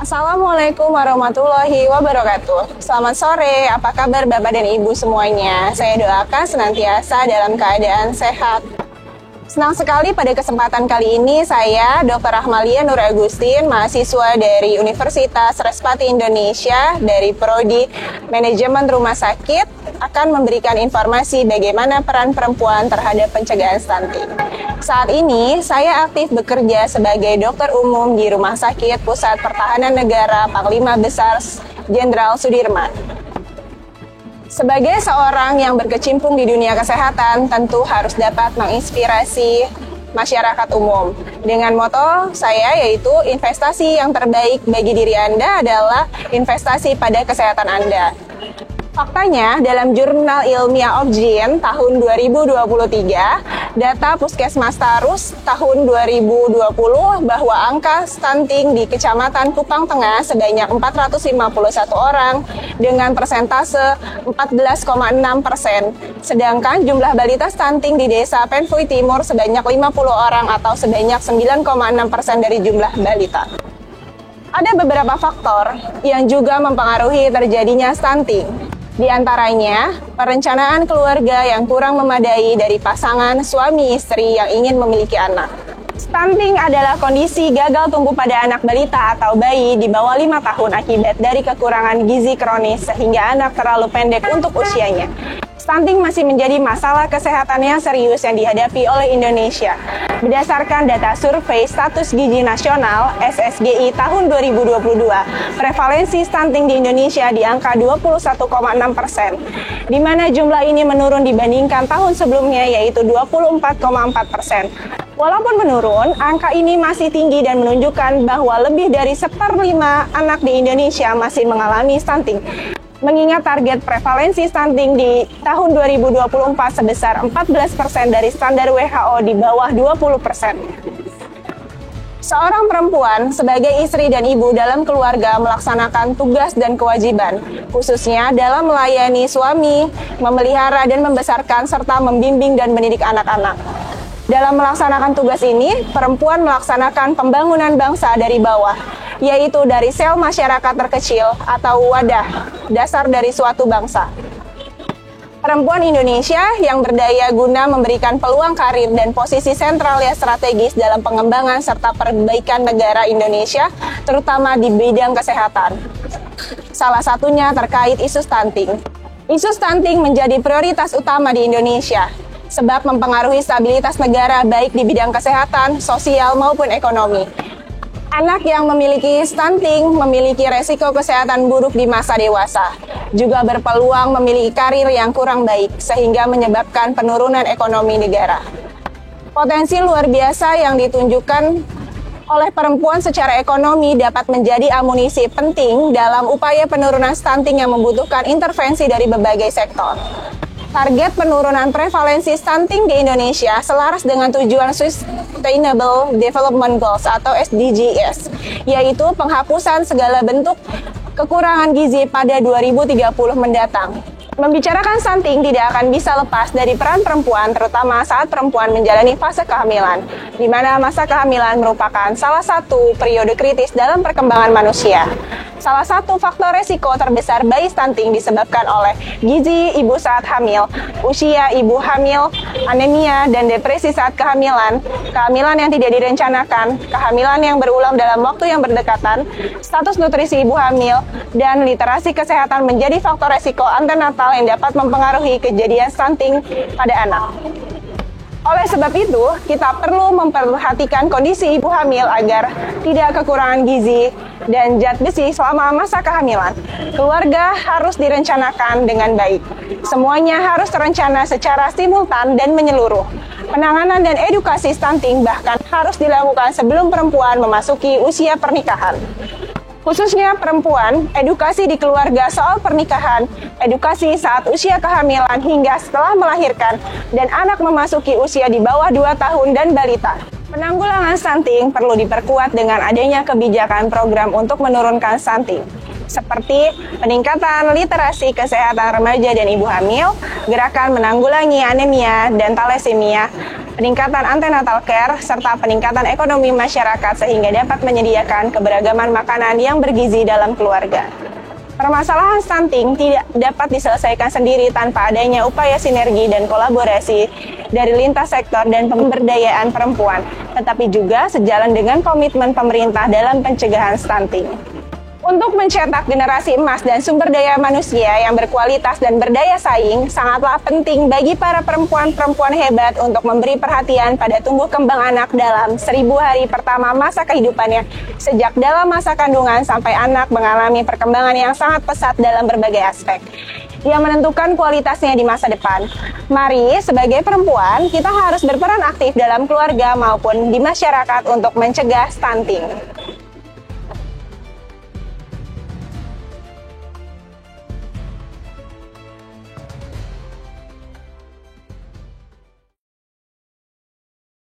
Assalamualaikum warahmatullahi wabarakatuh. Selamat sore, apa kabar Bapak dan Ibu semuanya? Saya doakan senantiasa dalam keadaan sehat. Senang sekali pada kesempatan kali ini saya, Dr. Rahmalia Nur Agustin, mahasiswa dari Universitas Respati Indonesia dari Prodi Manajemen Rumah Sakit, akan memberikan informasi bagaimana peran perempuan terhadap pencegahan stunting. Saat ini, saya aktif bekerja sebagai dokter umum di Rumah Sakit Pusat Pertahanan Negara Panglima Besar Jenderal Sudirman. Sebagai seorang yang berkecimpung di dunia kesehatan, tentu harus dapat menginspirasi masyarakat umum. Dengan moto saya yaitu investasi yang terbaik bagi diri Anda adalah investasi pada kesehatan Anda. Faktanya, dalam jurnal ilmiah Obgyn tahun 2023, data Puskesmas Tarus tahun 2020 bahwa angka stunting di Kecamatan Kupang Tengah sebanyak 451 orang dengan persentase 14,6%. Sedangkan jumlah balita stunting di Desa Penfui Timur sebanyak 50 orang atau sebanyak 9,6% dari jumlah balita. Ada beberapa faktor yang juga mempengaruhi terjadinya stunting. Di antaranya, perencanaan keluarga yang kurang memadai dari pasangan suami istri yang ingin memiliki anak. Stunting adalah kondisi gagal tumbuh pada anak balita atau bayi di bawah 5 tahun akibat dari kekurangan gizi kronis sehingga anak terlalu pendek untuk usianya. Stunting masih menjadi masalah kesehatan yang serius yang dihadapi oleh Indonesia. Berdasarkan data survei status gizi nasional (SSGI) tahun 2022, prevalensi stunting di Indonesia di angka 21,6%, di mana jumlah ini menurun dibandingkan tahun sebelumnya yaitu 24,4%. Walaupun menurun, angka ini masih tinggi dan menunjukkan bahwa lebih dari 1/5 anak di Indonesia masih mengalami stunting. Mengingat target prevalensi stunting di tahun 2024 sebesar 14% dari standar WHO di bawah 20%. Seorang perempuan sebagai istri dan ibu dalam keluarga melaksanakan tugas dan kewajiban, khususnya dalam melayani suami, memelihara dan membesarkan serta membimbing dan mendidik anak-anak. Dalam melaksanakan tugas ini, perempuan melaksanakan pembangunan bangsa dari bawah, yaitu dari sel masyarakat terkecil atau wadah dasar dari suatu bangsa. Perempuan Indonesia yang berdaya guna memberikan peluang karir dan posisi sentral yang strategis dalam pengembangan serta perbaikan negara Indonesia, terutama di bidang kesehatan. Salah satunya terkait isu stunting. Isu stunting menjadi prioritas utama di Indonesia, sebab mempengaruhi stabilitas negara baik di bidang kesehatan, sosial maupun ekonomi. Anak yang memiliki stunting memiliki resiko kesehatan buruk di masa dewasa, juga berpeluang memiliki karir yang kurang baik, sehingga menyebabkan penurunan ekonomi negara. Potensi luar biasa yang ditunjukkan oleh perempuan secara ekonomi dapat menjadi amunisi penting dalam upaya penurunan stunting yang membutuhkan intervensi dari berbagai sektor. Target penurunan prevalensi stunting di Indonesia selaras dengan tujuan Sustainable Development Goals atau SDGs, yaitu penghapusan segala bentuk kekurangan gizi pada 2030 mendatang. Membicarakan stunting tidak akan bisa lepas dari peran perempuan, terutama saat perempuan menjalani fase kehamilan, di mana masa kehamilan merupakan salah satu periode kritis dalam perkembangan manusia. Salah satu faktor resiko terbesar bayi stunting disebabkan oleh gizi ibu saat hamil, usia ibu hamil, anemia, dan depresi saat kehamilan, kehamilan yang tidak direncanakan, kehamilan yang berulang dalam waktu yang berdekatan, status nutrisi ibu hamil, dan literasi kesehatan menjadi faktor resiko antenatal yang dapat mempengaruhi kejadian stunting pada anak. Oleh sebab itu, kita perlu memperhatikan kondisi ibu hamil agar tidak kekurangan gizi dan zat besi selama masa kehamilan. Keluarga harus direncanakan dengan baik. Semuanya harus terencana secara simultan dan menyeluruh. Penanganan dan edukasi stunting bahkan harus dilakukan sebelum perempuan memasuki usia pernikahan. Khususnya perempuan, edukasi di keluarga soal pernikahan, edukasi saat usia kehamilan hingga setelah melahirkan, dan anak memasuki usia di bawah 2 tahun dan balita. Penanggulangan stunting perlu diperkuat dengan adanya kebijakan program untuk menurunkan stunting, seperti peningkatan literasi kesehatan remaja dan ibu hamil, gerakan menanggulangi anemia dan thalassemia, peningkatan antenatal care, serta peningkatan ekonomi masyarakat sehingga dapat menyediakan keberagaman makanan yang bergizi dalam keluarga. Permasalahan stunting tidak dapat diselesaikan sendiri tanpa adanya upaya sinergi dan kolaborasi dari lintas sektor dan pemberdayaan perempuan, tetapi juga sejalan dengan komitmen pemerintah dalam pencegahan stunting. Untuk mencetak generasi emas dan sumber daya manusia yang berkualitas dan berdaya saing, sangatlah penting bagi para perempuan-perempuan hebat untuk memberi perhatian pada tumbuh kembang anak dalam 1000 hari pertama masa kehidupannya, sejak dalam masa kandungan sampai anak mengalami perkembangan yang sangat pesat dalam berbagai aspek yang menentukan kualitasnya di masa depan. Mari, sebagai perempuan, kita harus berperan aktif dalam keluarga maupun di masyarakat untuk mencegah stunting.